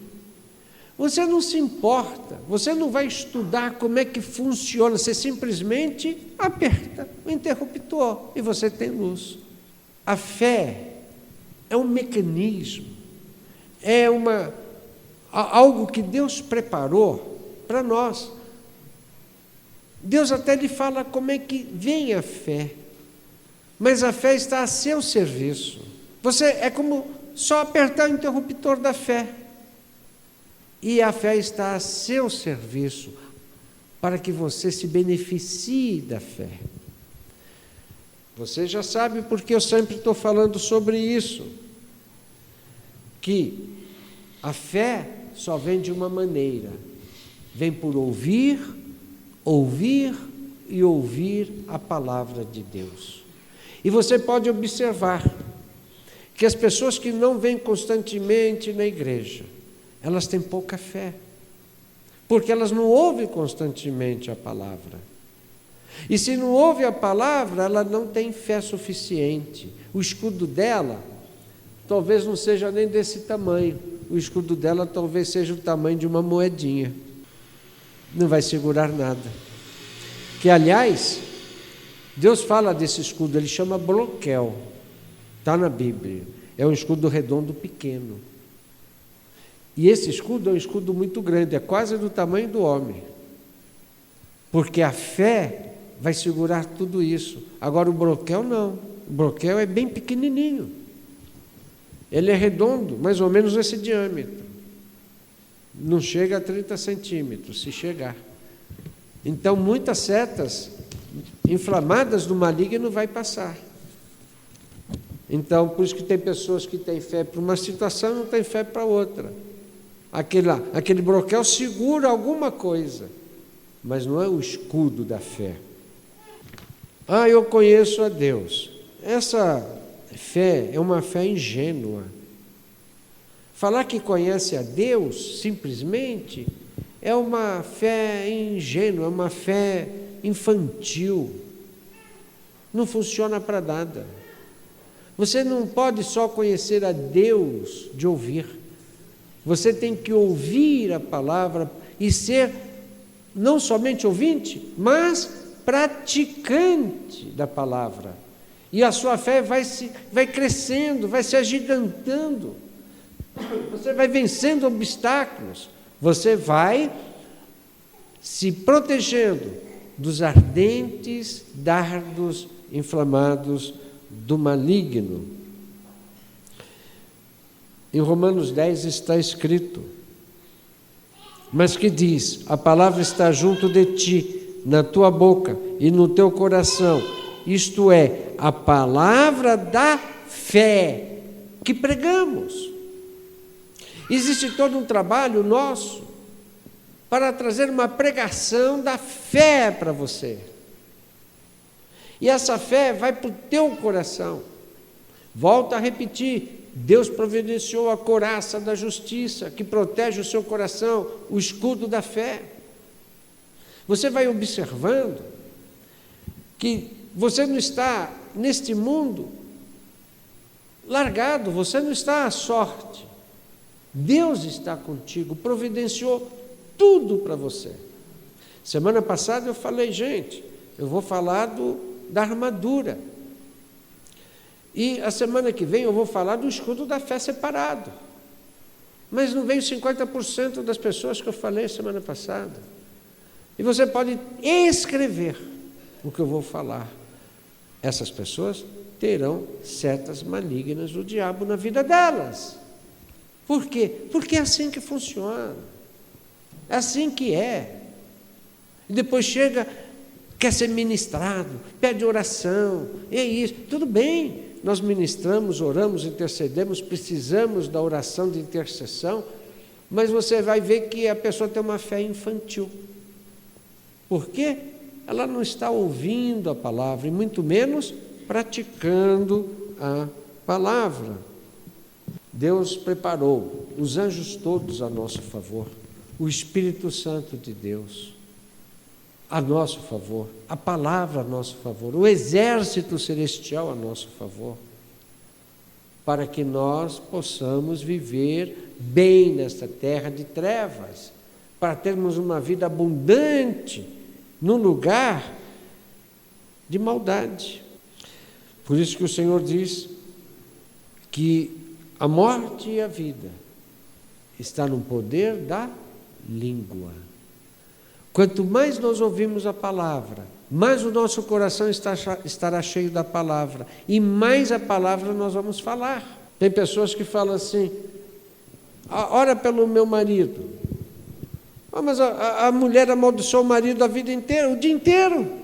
Speaker 1: Você não se importa, você não vai estudar como é que funciona, você simplesmente aperta o interruptor e você tem luz. A fé é um mecanismo, é algo que Deus preparou para nós. Deus até lhe fala como é que vem a fé, mas a fé está a seu serviço. Você é como só apertar o interruptor da fé. E a fé está a seu serviço para que você se beneficie da fé. Você já sabe porque eu sempre estou falando sobre isso, que a fé só vem de uma maneira, vem por ouvir e ouvir a palavra de Deus. E você pode observar que as pessoas que não vêm constantemente na igreja, elas têm pouca fé, porque elas não ouvem constantemente a palavra. E se não ouve a palavra, ela não tem fé suficiente. O escudo dela talvez não seja nem desse tamanho. O escudo dela talvez seja o tamanho de uma moedinha. Não vai segurar nada. Que, aliás, Deus fala desse escudo, ele chama broquel. Está na Bíblia. É um escudo redondo pequeno. E esse escudo é um escudo muito grande, é quase do tamanho do homem. Porque a fé vai segurar tudo isso. Agora o broquel não. O broquel é bem pequenininho. Ele é redondo, mais ou menos esse diâmetro. Não chega a 30 centímetros, se chegar. Então muitas setas inflamadas do maligno vai passar. Então, por isso que tem pessoas que têm fé para uma situação e não têm fé para outra. Aquele broquel segura alguma coisa, mas não é o escudo da fé. Eu conheço a Deus. Essa fé é uma fé ingênua. Falar que conhece a Deus, simplesmente, é uma fé ingênua, é uma fé infantil. Não funciona para nada. Você não pode só conhecer a Deus de ouvir. Você tem que ouvir a palavra e ser não somente ouvinte, mas praticante da palavra. E a sua fé vai crescendo, vai se agigantando. Você vai vencendo obstáculos. Você vai se protegendo dos ardentes dardos inflamados do maligno. Em Romanos 10 está escrito, mas que diz, a palavra está junto de ti, na tua boca e no teu coração, isto é, a palavra da fé que pregamos. Existe todo um trabalho nosso para trazer uma pregação da fé para você. E essa fé vai para o teu coração. Volto a repetir, Deus providenciou a couraça da justiça, que protege o seu coração, o escudo da fé. Você vai observando que você não está neste mundo largado, você não está à sorte. Deus está contigo, providenciou tudo para você. Semana passada eu falei, gente, eu vou falar da armadura. E a semana que vem eu vou falar do escudo da fé separado. Mas não veio 50% das pessoas que eu falei semana passada. E você pode escrever o que eu vou falar. Essas pessoas terão setas malignas do diabo na vida delas. Por quê? Porque é assim que funciona. É assim que é. E depois chega, quer ser ministrado, pede oração, é isso. Tudo bem, nós ministramos, oramos, intercedemos, precisamos da oração de intercessão, mas você vai ver que a pessoa tem uma fé infantil. Por quê? Ela não está ouvindo a palavra, e muito menos praticando a palavra. Deus preparou os anjos todos a nosso favor, o Espírito Santo de Deus a nosso favor, a palavra a nosso favor, o exército celestial a nosso favor, para que nós possamos viver bem nesta terra de trevas, para termos uma vida abundante num lugar de maldade. Por isso que o Senhor diz que a morte e a vida está no poder da língua. Quanto mais nós ouvimos a palavra, mais o nosso coração estará cheio da palavra, e mais a palavra nós vamos falar. Tem pessoas que falam assim: ora pelo meu marido. Mas a mulher amaldiçoou o marido a vida inteira, o dia inteiro.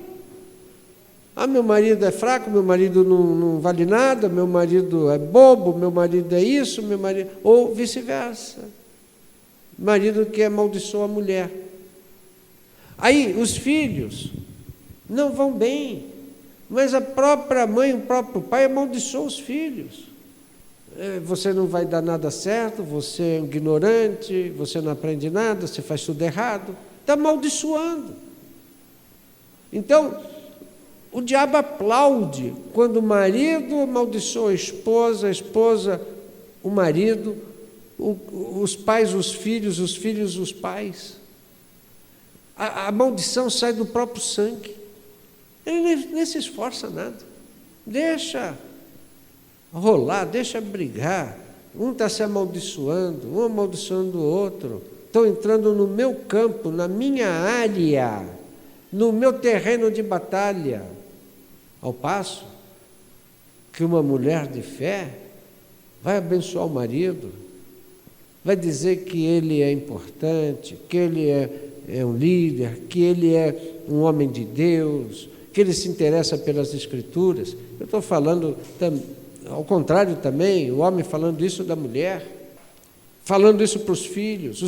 Speaker 1: Meu marido é fraco, meu marido não vale nada, meu marido é bobo, meu marido é isso, meu marido... Ou vice-versa. Marido que amaldiçoa a mulher. Aí os filhos não vão bem, mas a própria mãe, o próprio pai amaldiçoa os filhos. Você não vai dar nada certo, você é um ignorante, você não aprende nada, você faz tudo errado. Está amaldiçoando. Então, o diabo aplaude quando o marido amaldiçoa a esposa, o marido, os pais, os filhos os pais. A maldição sai do próprio sangue. Ele nem se esforça nada. Deixa rolar, deixa brigar. Um está se amaldiçoando, um amaldiçoando o outro. Estão entrando no meu campo, na minha área, no meu terreno de batalha. Ao passo que uma mulher de fé vai abençoar o marido, vai dizer que ele é importante, que ele é um líder, que ele é um homem de Deus, que ele se interessa pelas Escrituras. Eu estou falando, ao contrário também, o homem falando isso da mulher, falando isso para os filhos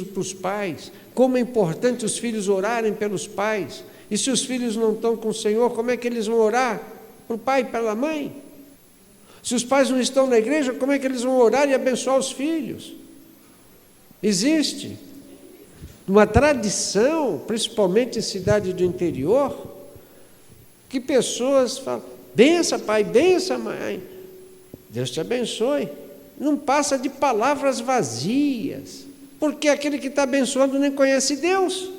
Speaker 1: para os pais. Como é importante os filhos orarem pelos pais. E se os filhos não estão com o Senhor, como é que eles vão orar? Para o pai e pela mãe? Se os pais não estão na igreja, como é que eles vão orar e abençoar os filhos? Existe uma tradição, principalmente em cidade do interior, que pessoas falam: bença pai, bença mãe, Deus te abençoe. Não passa de palavras vazias, porque aquele que está abençoando nem conhece Deus.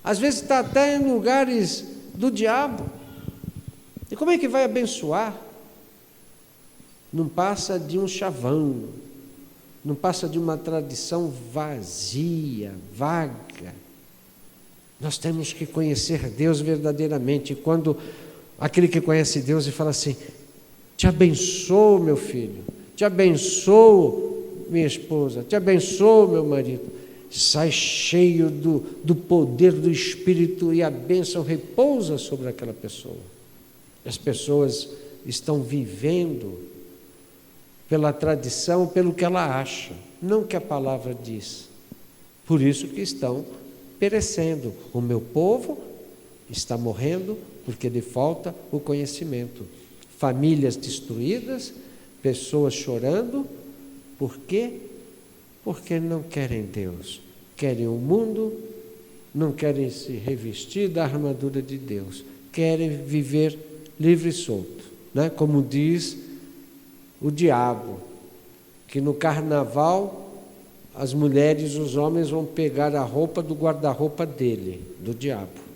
Speaker 1: Às vezes está até em lugares do diabo. E como é que vai abençoar? Não passa de um chavão, não passa de uma tradição vazia, vaga. Nós temos que conhecer Deus verdadeiramente. E quando aquele que conhece Deus e fala assim: te abençoo, meu filho, te abençoo, minha esposa, te abençoo, meu marido, sai cheio do poder do Espírito e a bênção repousa sobre aquela pessoa. As pessoas estão vivendo pela tradição, pelo que ela acha, não que a palavra diz. Por isso que estão perecendo. O meu povo está morrendo porque lhe falta o conhecimento. Famílias destruídas, pessoas chorando. Por quê? Porque não querem Deus, querem o mundo, não querem se revestir da armadura de Deus, querem viver livre e solto, né? Como diz o diabo, que no carnaval as mulheres e os homens vão pegar a roupa do guarda-roupa dele, do diabo.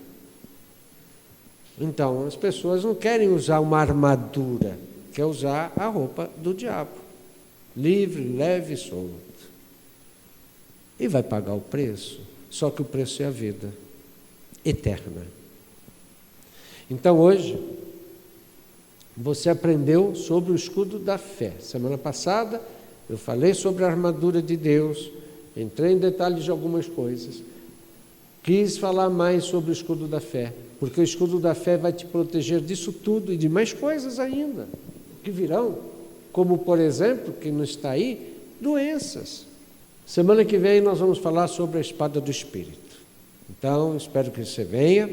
Speaker 1: Então, as pessoas não querem usar uma armadura, querem usar a roupa do diabo, livre, leve e solto. E vai pagar o preço, só que o preço é a vida eterna. Então hoje, você aprendeu sobre o escudo da fé. Semana passada Eu falei sobre a armadura de Deus, entrei em detalhes de algumas coisas, quis falar mais sobre o escudo da fé, porque o escudo da fé vai te proteger disso tudo e de mais coisas ainda, que virão, como por exemplo, que não está aí, doenças. Semana que vem nós vamos falar sobre a espada do Espírito. Então, espero que você venha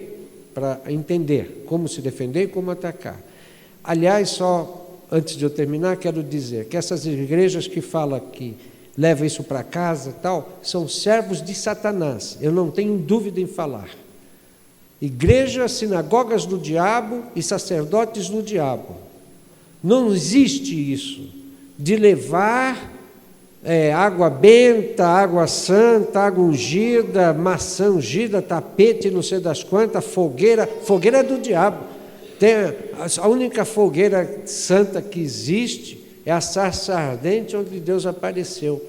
Speaker 1: para entender como se defender e como atacar. Aliás, só antes de eu terminar, quero dizer que essas igrejas que falam que levam isso para casa e tal, são servos de Satanás. Eu não tenho dúvida em falar. Igrejas, sinagogas do diabo e sacerdotes do diabo. Não existe isso de levar água benta, água santa, água ungida, maçã ungida, tapete, não sei das quantas, fogueira. Fogueira é do diabo. A única fogueira santa que existe é a sarça ardente onde Deus apareceu.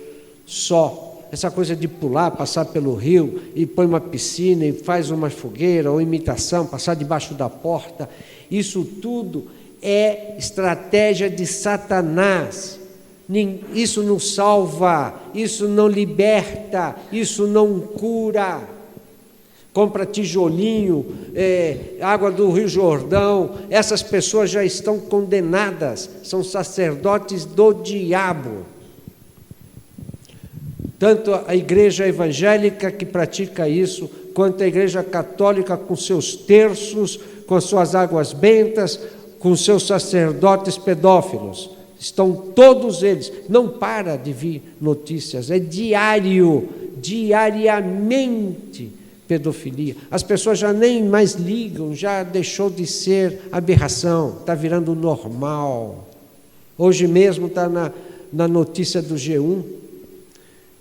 Speaker 1: Só. Essa coisa de pular, passar pelo rio e põe uma piscina e faz uma fogueira ou imitação, passar debaixo da porta, isso tudo é estratégia de Satanás. Isso não salva, isso não liberta, isso não cura. Compra tijolinho, água do Rio Jordão, essas pessoas já estão condenadas, são sacerdotes do diabo. Tanto a igreja evangélica que pratica isso, quanto a igreja católica com seus terços, com suas águas bentas, com seus sacerdotes pedófilos. Estão todos eles, não para de vir notícias, é diariamente pedofilia. As pessoas já nem mais ligam, já deixou de ser aberração, está virando normal. Hoje mesmo está na notícia do G1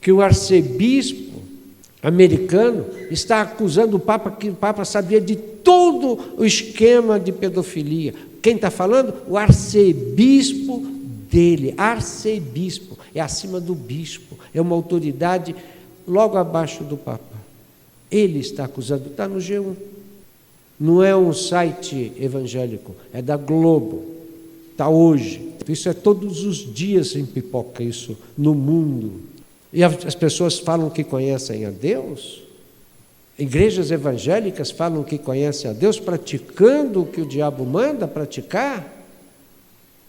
Speaker 1: que o arcebispo americano está acusando o Papa, que o Papa sabia de todo o esquema de pedofilia. Quem está falando? O arcebispo dele. Arcebispo é acima do bispo, é uma autoridade logo abaixo do Papa. Ele está acusando, está no G1. Não é um site evangélico, é da Globo. Está hoje. Isso é todos os dias em pipoca isso no mundo. E as pessoas falam que conhecem a Deus. Igrejas evangélicas falam que conhecem a Deus praticando o que o diabo manda praticar.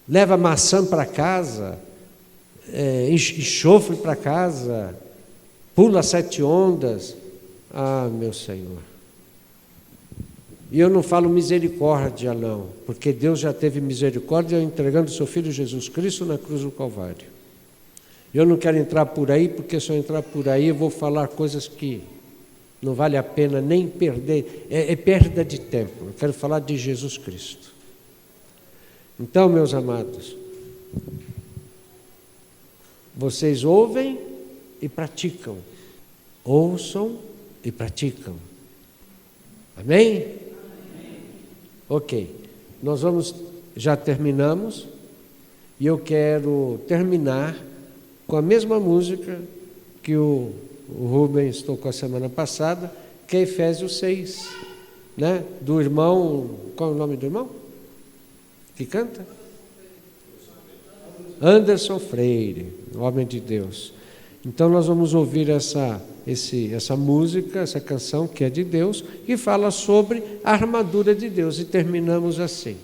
Speaker 1: Leva maçã para casa, enxofre para casa, pula 7 ondas. Ah, meu Senhor. E eu não falo misericórdia, não, porque Deus já teve misericórdia entregando o seu Filho Jesus Cristo na cruz do Calvário. Eu não quero entrar por aí, porque se eu entrar por aí eu vou falar coisas que não vale a pena nem perder, é perda de tempo. Eu quero falar de Jesus Cristo. Então, meus amados, vocês ouvem e praticam, ouçam e praticam. Amém? Amém? Ok. Nós já terminamos, e eu quero terminar com a mesma música que o Rubens tocou a semana passada, que é Efésios 6, né? Do irmão, qual é o nome do irmão? Que canta? Anderson Freire, homem de Deus. Então nós vamos ouvir essa música, essa canção que é de Deus, que fala sobre a armadura de Deus, e terminamos assim.